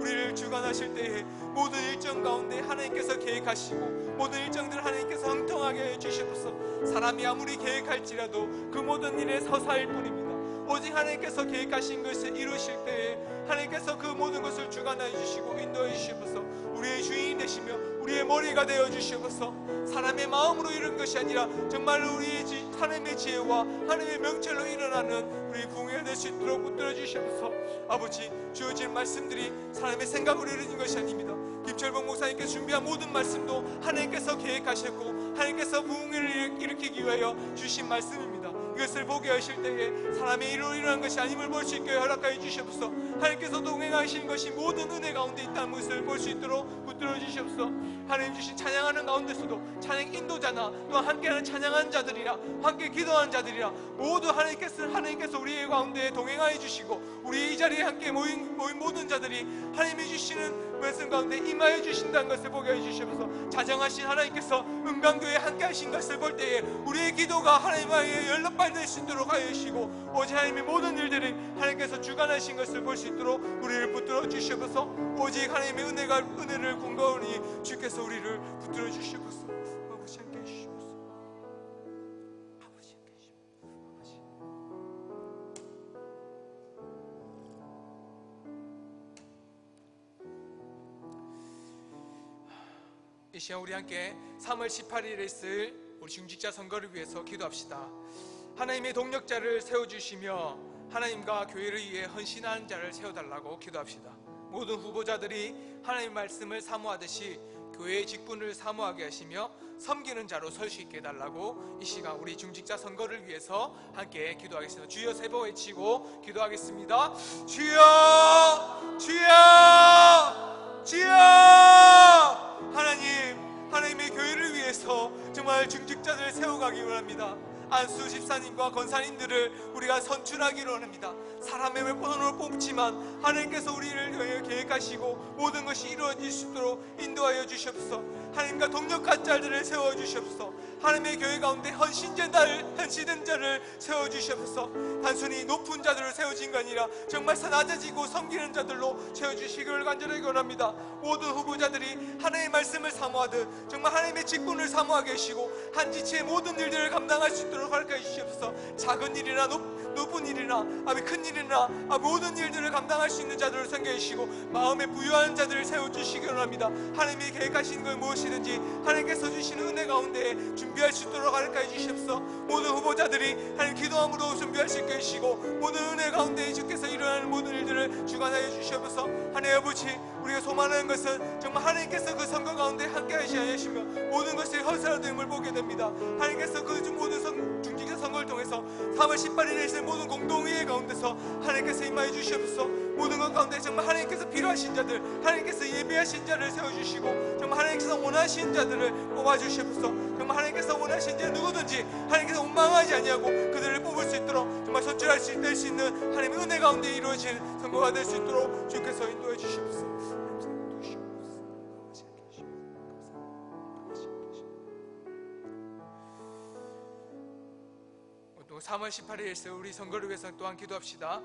우리를 주관하실 때에 모든 일정 가운데 하나님께서 계획하시고 모든 일정들을 하나님께서 형통하게 해주시옵소서. 사람이 아무리 계획할지라도 그 모든 일에 서사일 뿐입니다. 오직 하나님께서 계획하신 것을 이루실 때에 하나님께서 그 모든 것을 주관하여 주시고 인도해 주시옵소서. 우리의 주인이 되시며 우리의 머리가 되어 주시옵소서. 사람의 마음으로 이룬 것이 아니라 정말로 우리의 하나님의 지혜와 하나님의 명철로 일어나는 우리 부흥회가 될 수 있도록 붙들어 주시옵소서. 아버지 주어진 말씀들이 사람의 생각으로 이루어진 것이 아닙니다. 김철봉 목사님께서 준비한 모든 말씀도 하나님께서 계획하셨고 하나님께서 부흥회를 일으키기 위하여 주신 말씀입니다. 이것을 보게 하실 때에 사람의 일로 일어난 것이 아님을 볼 수 있게 허락하여 주시옵소서. 하나님께서 동행하신 것이 모든 은혜 가운데 있다는 것을 볼 수 있도록 붙들어 주시옵소서. 하나님 주신 찬양하는 가운데서도 찬양 인도자나 또한 함께하는 찬양하는 자들이라 함께 기도하는 자들이라 모두 하나님께서 우리의 가운데 동행하여 주시고 우리 이 자리에 함께 모인 모든 자들이 하나님이 주시는 말씀 가운데 임하여 주신다는 것을 보게 해주시옵소서. 자정하신 하나님께서 은강교회에 함께 하신 것을 볼 때에 우리의 기도가 하나님과의 연락받을 수 있도록 하여 주시고 오직 하나님의 모든 일들을 하나님께서 주관하신 것을 볼 수 있도록 우리를 붙들어 주시옵소서. 오직 하나님의 은혜를 공가오니 주께서 우리를 붙들어 주시옵소서. 아버지 함께 해주시옵소서. 아버지 함께 해주시옵소서. 이 시간 우리 함께 3월 18일에 있을 우리 중직자 선거를 위해서 기도합시다. 하나님의 동력자를 세워주시며 하나님과 교회를 위해 헌신하는 자를 세워달라고 기도합시다. 모든 후보자들이 하나님의 말씀을 사모하듯이 교회의 직분을 사모하게 하시며 섬기는 자로 설 수 있게 해달라고 이 시간 우리 중직자 선거를 위해서 함께 기도하겠습니다. 주여 세 번 외치고 기도하겠습니다. 주여, 주여, 주여. 하나님의 교회를 위해서 정말 중직자들을 세워가기 원합니다. 안수 집사님과 권사님들을 우리가 선출하기를 원합니다. 사람의 손으로 뽑지만 하나님께서 우리를 계획하시고 모든 것이 이루어질 수 있도록 인도하여 주시옵소서. 하나님과 동력한 자들을 세워주시옵소서. 하나님의 교회 가운데 헌신된 자를 세워주시옵소서. 단순히 높은 자들을 세워진 게 아니라 정말 낮아지고 섬기는 자들로 세워주시기를 간절히 원합니다. 모든 후보자들이 하나님의 말씀을 사모하듯 정말 하나님의 직분을 사모하게 하시고 한 지체의 모든 일들을 감당할 수 있도록 가르쳐 주시옵소서. 작은 일이나 높은 일이나 큰 일이나 모든 일들을 감당할 수 있는 자들을 섬겨 주시고 마음에 부유한 자들을 세워주시기 원합니다. 하나님이 계획하신 것 무엇이든지 하나님께서 주시는 은혜 가운데 준비할 수 있도록 가르쳐 주시옵소서. 모든 후보자들이 하나님 기도함으로 준비할 수 있게 해주시고 모든 은혜 가운데 주께서 일어나는 모든 일들을 주관하여 주시옵소서. 하나님 아버지, 우리가 소망하는 것은 정말 하나님께서 그 선거 가운데 함께 하시며 모든 것이 허사됨을 보게 됩니다. 하나님께서 그 모든 중직자 선거를 통해서 3월 18일에 있을 모든 공동회의 가운데서 하나님께서 임하여 주시옵소서. 모든 것 가운데 정말 하나님께서 필요하신 자들, 하나님께서 예비하신 자를 세워주시고 정말 하나님께서 원하신 자들을 뽑아주시옵소서. 정말 하나님께서 원하신 자 누구든지 하나님께서 원망하지 아니하고 그들을 뽑을 수 있도록 정말 선출할 수 있는 하나님의 은혜 가운데 이루어진 선거가 될 수 있도록 주께서 인도해 주시옵소서. 3월 18일에 우리 선거를 위해서 또한 기도합시다.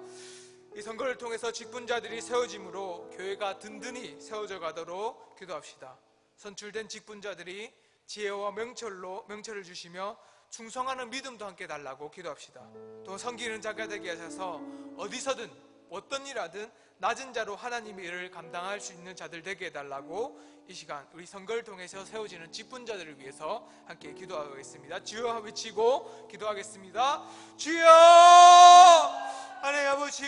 이 선거를 통해서 직분자들이 세워짐으로 교회가 든든히 세워져 가도록 기도합시다. 선출된 직분자들이 지혜와 명철을 주시며 충성하는 믿음도 함께 달라고 기도합시다. 또 섬기는 자가 되게 하셔서 어디서든 어떤 일하든 낮은 자로 하나님의 일을 감당할 수 있는 자들 되게 해달라고 이 시간 우리 선거를 통해서 세워지는 직분자들을 위해서 함께 기도하겠습니다. 주여 외치고 기도하겠습니다. 주여! 하나님 아버지,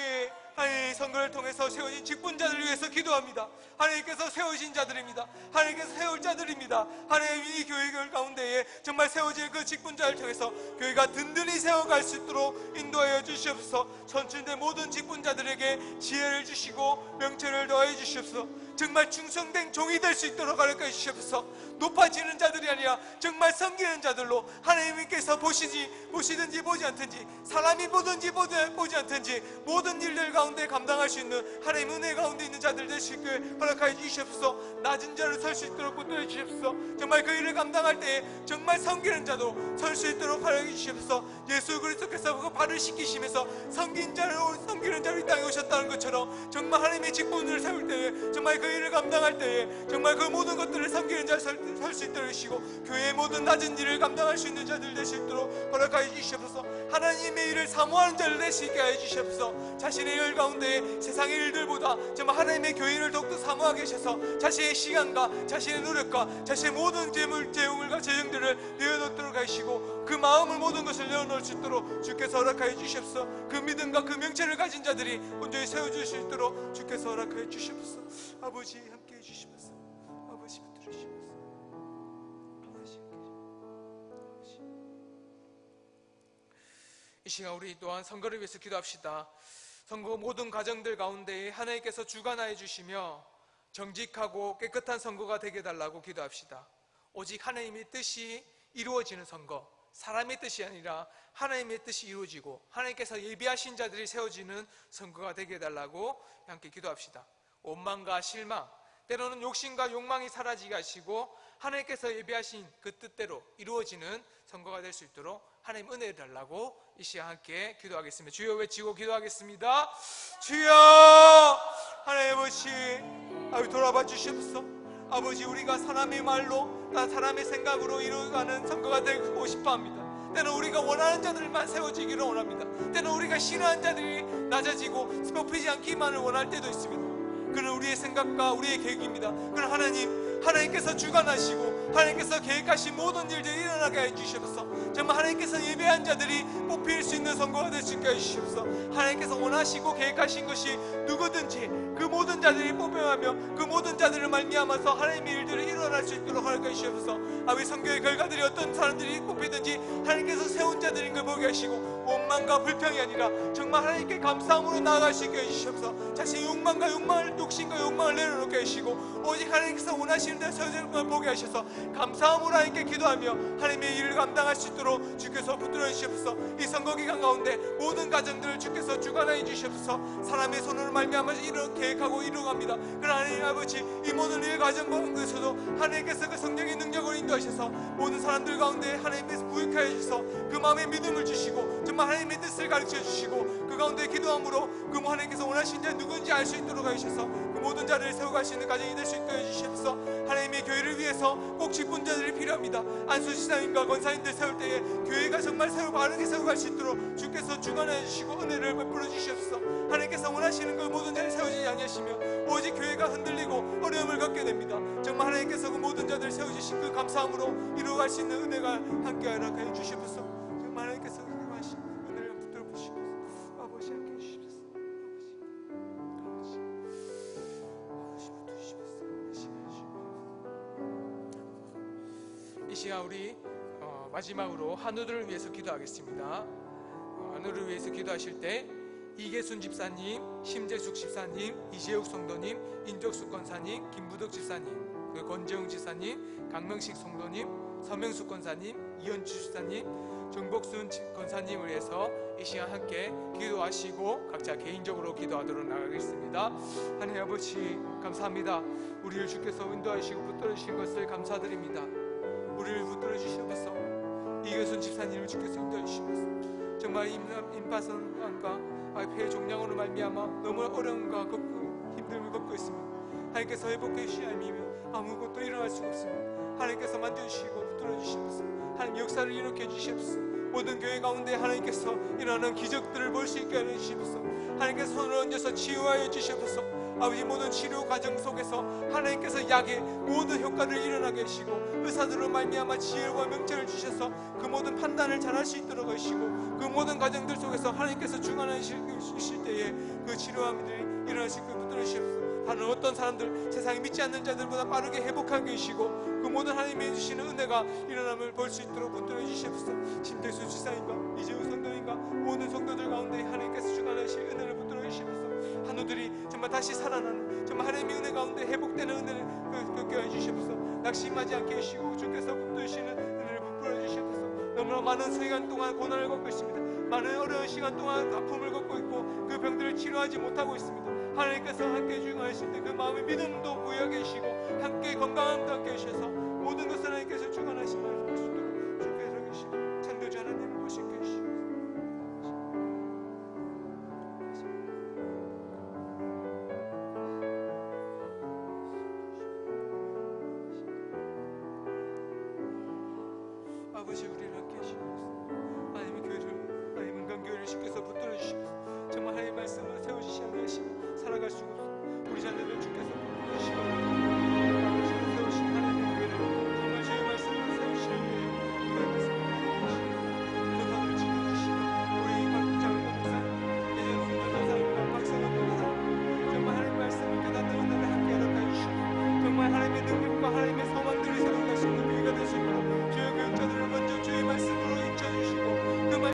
하나님 선거를 통해서 세워진 직분자들을 위해서 기도합니다. 하나님께서 세우신 자들입니다. 하나님께서 세울 자들입니다. 하나님 이 교회 가운데에 정말 세워질 그 직분자를 통해서 교회가 든든히 세워갈 수 있도록 인도하여 주시옵소서. 선출된 모든 직분자들에게 지혜를 주시고 명철을 더하여 주시옵소서. 정말 충성된 종이 될 수 있도록 가르쳐 주시옵소서. 높아지는 자들이 아니라 정말 섬기는 자들로 하나님께서 보시든지 보지 않든지 사람이 보든지 보지 않든지 모든 일들 가운데 감당할 수 있는 하나님 은혜 가운데 있는 자들 될 수 있게 허락하여 주시옵소서. 낮은 자를 설 수 있도록 붙들어 주시옵소서. 정말 그 일을 감당할 때에 정말 섬기는 자도 설 수 있도록 허락해 주시옵소서. 예수 그리스도께서 그 발을 씻기시면서 섬기는 자로 이 땅에 오셨다는 것처럼 정말 하나님의 직분을 세울 때에 정말 그 일을 감당할 때에 정말 그 모든 것들을 섬기는 자를 설 수 있도록 해주시고 교회의 모든 낮은 일을 감당할 수 있는 자들 될 수 있도록 허락하여 주시옵소서. 하나님의 일을 사모하는 자를 될 수 있게 하여 주시옵소서. 자신의 일 가운데 세상의 일들보다 정말 하나님의 교회를 더욱더 사모하게 하셔서 자신의 시간과 자신의 노력과 자신의 모든 재물과 재정들을 내어놓도록 하시고 그 마음을 모든 것을 내어놓을 수 있도록 주께서 허락하여 주시옵소서. 그 믿음과 그 명철을 가진 자들이 온전히 세워줄 수 있도록 주께서 허락하여 주시옵소서. 아버지 함께해 주시옵소서. 아버지 붙들어 주시옵소서. 이 시간 우리 또한 선거를 위해서 기도합시다. 선거 모든 과정들 가운데 하나님께서 주관하여 주시며 정직하고 깨끗한 선거가 되게 해달라고 기도합시다. 오직 하나님의 뜻이 이루어지는 선거, 사람의 뜻이 아니라 하나님의 뜻이 이루어지고 하나님께서 예비하신 자들이 세워지는 선거가 되게 해달라고 함께 기도합시다. 원망과 실망, 때로는 욕심과 욕망이 사라지게 하시고 하나님께서 예비하신 그 뜻대로 이루어지는 선거가 될 수 있도록 하나님 은혜를 달라고 이 시간 함께 기도하겠습니다. 주여 외치고 기도하겠습니다. 주여! 하나님 아버지, 돌아봐 주시옵소서. 아버지, 우리가 사람의 말로 사람의 생각으로 이루어가는 선거가 되고 싶어합니다. 때는 우리가 원하는 자들만 세워지기를 원합니다. 때는 우리가 싫어하는 자들이 낮아지고 뽑히지 않기만을 원할 때도 있습니다. 그는 우리의 생각과 우리의 계획입니다. 그는 하나님께서 주관하시고 하나님께서 계획하신 모든 일들이 일어나게 해주시옵소서. 정말 하나님께서 예배한 자들이 뽑힐 수 있는 선거가 될 수 있게 해주시옵소서. 하나님께서 원하시고 계획하신 것이 누구든지 그 모든 자들이 뽑혀가며 그 모든 자들을 말미암아서 하나님의 일들이 일어날 수 있도록 하나님께 주시옵소서. 아버지, 선교의 결과들이 어떤 사람들이 뽑히든지 하나님께서 세운 자들인 걸 보게 하시고 원망과 불평이 아니라 정말 하나님께 감사함으로 나아갈 수 있게 해주시옵소서. 자신의 욕망과 욕망을, 독신과 욕망을 내려놓게 하시고 오직 하나님께서 원하시는 대로 세워지는 걸 보게 하셔서 감사함으로 하나님께 기도하며 하나님의 일을 감당할 수 있도록 주께서 붙들어 주시옵소서. 이 선거 기간 가운데 모든 가정들을 주께서 주관하여 주시옵소서. 사람의 손으로 말미암아서 일을 계획하고 이루어갑니다. 그러나 하나님 아버지, 이 모든 일 과정 가운데서도 하나님께서 그 성령의 능력으로 인도하셔서 모든 사람들 가운데 하나님께서 부익하여 주셔서 그 마음에 믿음을 주시고 정말 하나님의 뜻을 가르쳐 주시고 그 가운데 기도함으로 그 하나님께서 원하시는 자 누군지 알 수 있도록 하셔서 그 모든 자들을 세워갈 수 있는 가정이 될 수 있게 해주시옵소서. 하나님의 교회를 위해서 꼭 직분 자들이 필요합니다. 안수지사님과 권사님들 세울 때에 교회가 정말 바르게 세워갈 수 있도록 주께서 주관해 주시고 은혜를 베풀어 주시옵소서. 하나님께서 원하시는 그 모든 자를 세우지 아니하시며 오직 교회가 흔들리고 어려움을 겪게 됩니다. 정말 하나님께서 그 모든 자들을 세워주신 그 감사함으로 이루어갈 수 있는 은혜가 함께 하여 주시옵소서. 정말 하나님께서 하신 은혜를 붙들어 보시옵소서. 아버지 함께 해주시옵소서. 이 시간 우리 마지막으로 한우들을 위해서 기도하겠습니다. 한우를 위해서 기도하실 때 이계순 집사님, 심재숙 집사님, 이재욱 성도님, 인적숙 권사님, 김부덕 집사님, 그 권재웅 집사님, 강명식 성도님, 서명숙 권사님, 이현주 집사님, 정복순 권사님을 위해서 이 시간 함께 기도하시고 각자 개인적으로 기도하도록 나가겠습니다. 하나님 아버지, 감사합니다. 우리를 주께서 인도하시고 붙들어 주신 것을 감사드립니다. 우리를 붙들어 주시옵소서. 이계순 집사님을 주께서 인도해 주시옵소서. 정말 임파선과 폐 종양으로 말미암아 너무 어려움과 힘듦을 겪고 있습니다. 하나님께서 회복해 주시면 아무것도 일어날 수가 없습니다. 하나님께서 만져주시고 붙들어 주시옵소서. 하나님 역사를 일으켜 주시옵소서. 모든 교회 가운데 하나님께서 일어나는 기적들을 볼 수 있게 해주시옵소서. 하나님께서 손을 얹어서 치유하여 주시옵소서. 아버지, 모든 치료 과정 속에서 하나님께서 약의 모든 효과를 일어나게 하시고 의사들로 말미암아 지혜와 명철을 주셔서 그 모든 판단을 잘할 수 있도록 하시고 그 모든 과정들 속에서 하나님께서 주관하실 때에 그 치료함들이 일어날 수 있게 붙들어 주시옵소서. 다른 어떤 사람들, 세상에 믿지 않는 자들보다 빠르게 회복하게 해주시고 그 모든 하나님이 주시는 은혜가 일어남을 볼 수 있도록 붙들어 주시옵소서. 심대수 지사님과 이재우 성도님과 모든 성도들 가운데 하나님께서 주관하실 은혜를 붙들어 주시옵소서. 한우들이 정말 다시 살아나는 정말 하나님의 은혜 가운데 회복되는 은혜를 겪게 해주시옵소서. 낙심하지 않게 해주시고 주께서 붙드시는 은혜를 베풀어 주시옵소서. 너무나 많은 시간 동안 고난을 겪고 있습니다. 많은 어려운 시간 동안 아픔을 겪고 있고 그 병들을 치료하지 못하고 있습니다. 하나님께서 함께 주관하실 때 그 마음의 믿음도 부여하게 해주시고 함께 건강함도 함께 해주셔서 모든 것을 하나님께서 주관하심을 볼 수 있도록 주께서 계시고 창조주 하나님을 보시게 해주시고 아버지, 우리를 함께 해주시옵소서. 하나님의